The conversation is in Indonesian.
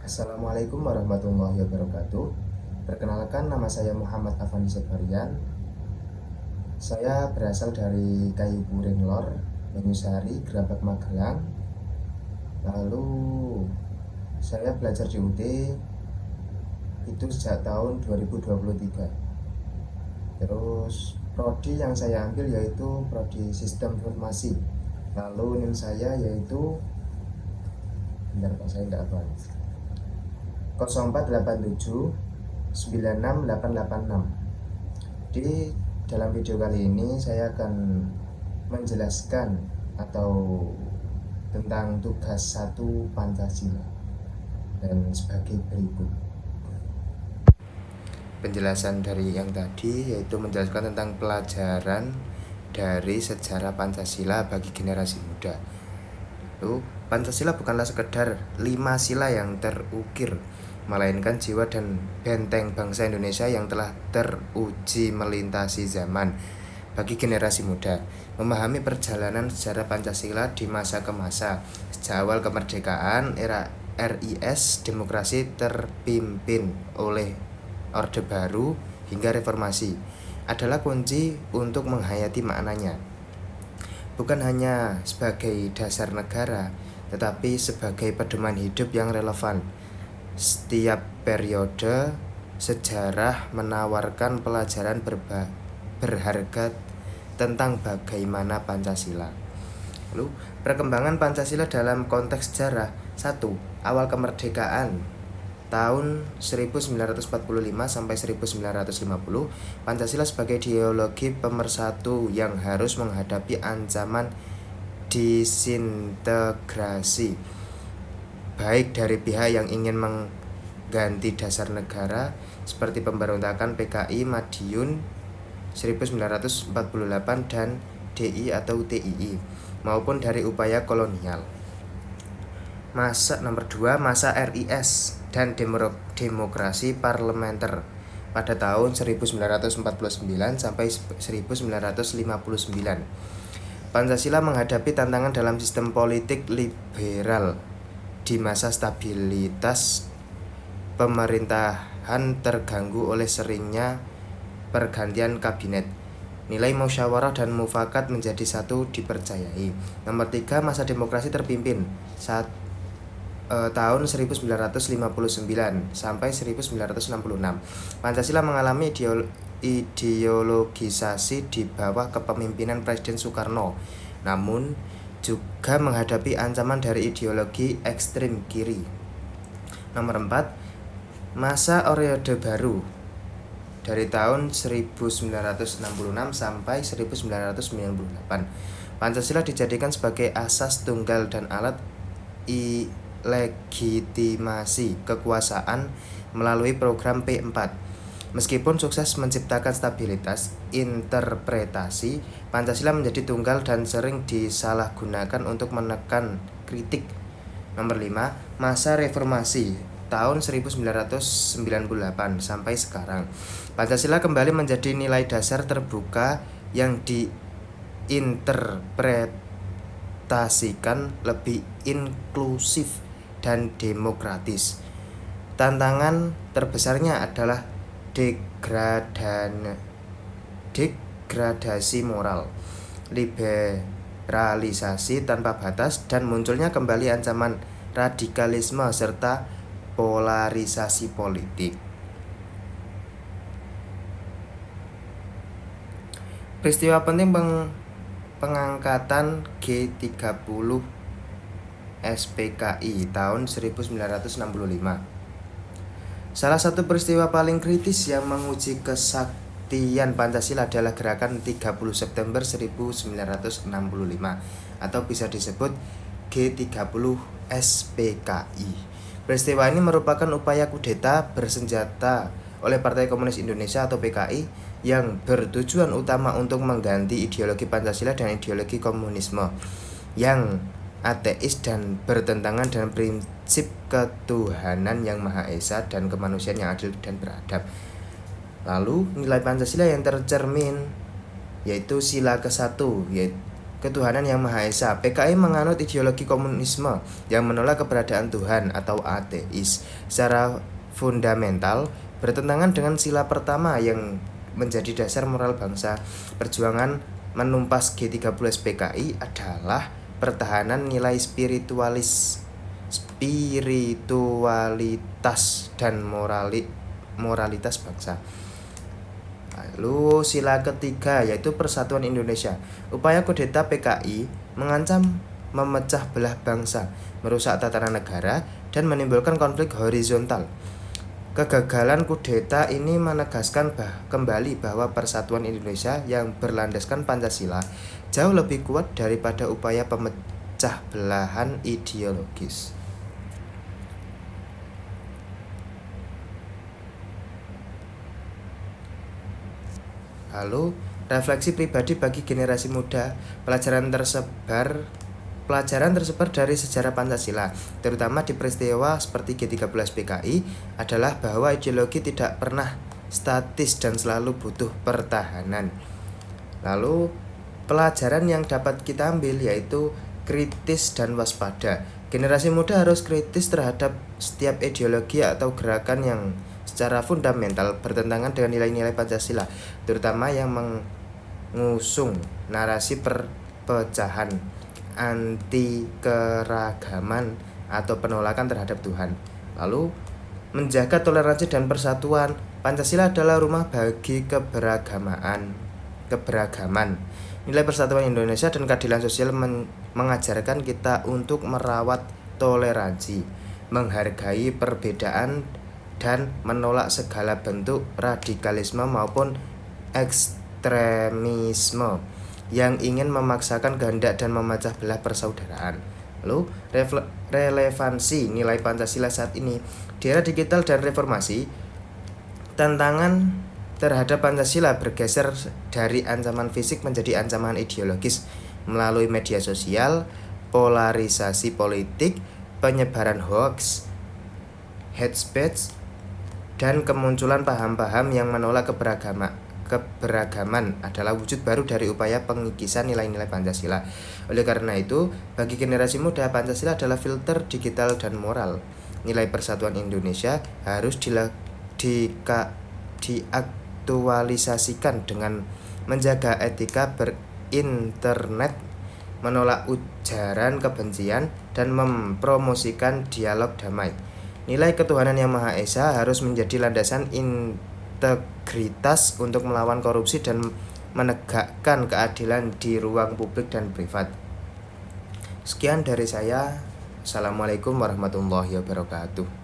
Assalamualaikum warahmatullahi wabarakatuh. Perkenalkan, nama saya Muhammad Afandi Sebarian. Saya berasal dari Kayu Puring Lor, Banyusari, Gerabak Magelang. Lalu saya belajar di UT itu sejak tahun 2023. Terus prodi yang saya ambil yaitu prodi Sistem Informasi. Lalu NIM saya yaitu, bentar Pak, saya tidak apa, 0487 96886. Di dalam video kali ini saya akan menjelaskan atau tentang tugas 1 Pancasila dan sebagai berikut. Penjelasan dari yang tadi yaitu menjelaskan tentang pelajaran dari sejarah Pancasila bagi generasi muda. Pancasila bukanlah sekedar 5 sila yang terukir, melainkan jiwa dan benteng bangsa Indonesia yang telah teruji melintasi zaman. Bagi generasi muda, memahami perjalanan sejarah Pancasila di masa ke masa, sejak awal kemerdekaan, era RIS, demokrasi terpimpin oleh Orde Baru hingga reformasi, adalah kunci untuk menghayati maknanya. Bukan hanya sebagai dasar negara, tetapi sebagai pedoman hidup yang relevan. Setiap periode sejarah menawarkan pelajaran berharga tentang bagaimana Pancasila. Lalu, perkembangan Pancasila dalam konteks sejarah. 1. Awal kemerdekaan tahun 1945 sampai 1950, Pancasila sebagai ideologi pemersatu yang harus menghadapi ancaman disintegrasi, baik dari pihak yang ingin mengganti dasar negara seperti pemberontakan PKI Madiun 1948 dan DI atau TII, maupun dari upaya kolonial. Nomor 2, masa RIS dan demokrasi parlementer pada tahun 1949 sampai 1959. Pancasila menghadapi tantangan dalam sistem politik liberal di masa stabilitas pemerintahan terganggu oleh seringnya pergantian kabinet. Nilai musyawarah dan mufakat menjadi satu dipercayai. Nomor 3, masa demokrasi terpimpin tahun 1959 sampai 1966. Pancasila mengalami ideologisasi di bawah kepemimpinan Presiden Soekarno, namun juga menghadapi ancaman dari ideologi ekstrem kiri. Nomor 4, masa Orde Baru dari tahun 1966 sampai 1998. Pancasila dijadikan sebagai asas tunggal dan alat legitimasi kekuasaan melalui program P4. Meskipun sukses menciptakan stabilitas interpretasi, Pancasila menjadi tunggal dan sering disalahgunakan untuk menekan kritik. Nomor 5, masa reformasi tahun 1998 sampai sekarang. Pancasila kembali menjadi nilai dasar terbuka yang diinterpretasikan lebih inklusif dan demokratis. Tantangan terbesarnya adalah degradasi moral, liberalisasi tanpa batas, dan munculnya kembali ancaman radikalisme serta polarisasi politik. Peristiwa penting pengangkatan G30 SPKI tahun 1965. Salah satu peristiwa paling kritis yang menguji kesaktian Pancasila adalah gerakan 30 September 1965 atau bisa disebut G30 SPKI. Peristiwa ini merupakan upaya kudeta bersenjata oleh Partai Komunis Indonesia atau PKI yang bertujuan utama untuk mengganti ideologi Pancasila dan ideologi komunisme yang ateis dan bertentangan dengan prinsip ketuhanan yang Maha Esa dan kemanusiaan yang adil dan beradab. Lalu nilai Pancasila yang tercermin yaitu sila ke-1, yaitu ketuhanan yang Maha Esa. PKI menganut ideologi komunisme yang menolak keberadaan Tuhan atau ateis secara fundamental, bertentangan dengan sila pertama yang menjadi dasar moral bangsa. Perjuangan menumpas G30S PKI adalah pertahanan nilai spiritualitas dan moralitas bangsa. Lalu sila ketiga yaitu Persatuan Indonesia. Upaya kudeta PKI mengancam memecah belah bangsa, merusak tatanan negara, dan menimbulkan konflik horizontal. Kegagalan kudeta ini menegaskan kembali bahwa Persatuan Indonesia yang berlandaskan Pancasila jauh lebih kuat daripada upaya pemecah belahan ideologis. Lalu, refleksi pribadi bagi generasi muda. Pelajaran tersebar dari sejarah Pancasila, terutama di peristiwa seperti G30S PKI, adalah bahwa ideologi tidak pernah statis dan selalu butuh pertahanan. Lalu, pelajaran yang dapat kita ambil yaitu kritis dan waspada. Generasi muda harus kritis terhadap setiap ideologi atau gerakan yang secara fundamental bertentangan dengan nilai-nilai Pancasila, terutama yang mengusung narasi perpecahan, anti keragaman, atau penolakan terhadap Tuhan. Lalu, menjaga toleransi dan persatuan. Pancasila adalah rumah bagi keberagaman. Nilai persatuan Indonesia dan keadilan sosial mengajarkan kita untuk merawat toleransi, menghargai perbedaan, dan menolak segala bentuk radikalisme maupun ekstremisme yang ingin memaksakan kehendak dan memecah belah persaudaraan. Lalu, relevansi nilai Pancasila saat ini di era digital dan reformasi, tantangan terhadap Pancasila bergeser dari ancaman fisik menjadi ancaman ideologis melalui media sosial, polarisasi politik, penyebaran hoax, hate speech, dan kemunculan paham-paham yang menolak keberagaman adalah wujud baru dari upaya pengikisan nilai-nilai Pancasila. Oleh karena itu, bagi generasi muda, Pancasila adalah filter digital dan moral. Nilai persatuan Indonesia harus diaktualisasikan dengan menjaga etika berinternet, menolak ujaran kebencian, dan mempromosikan dialog damai. Nilai ketuhanan yang Maha Esa harus menjadi landasan integritas untuk melawan korupsi dan menegakkan keadilan di ruang publik dan privat. Sekian dari saya. Assalamualaikum warahmatullahi wabarakatuh.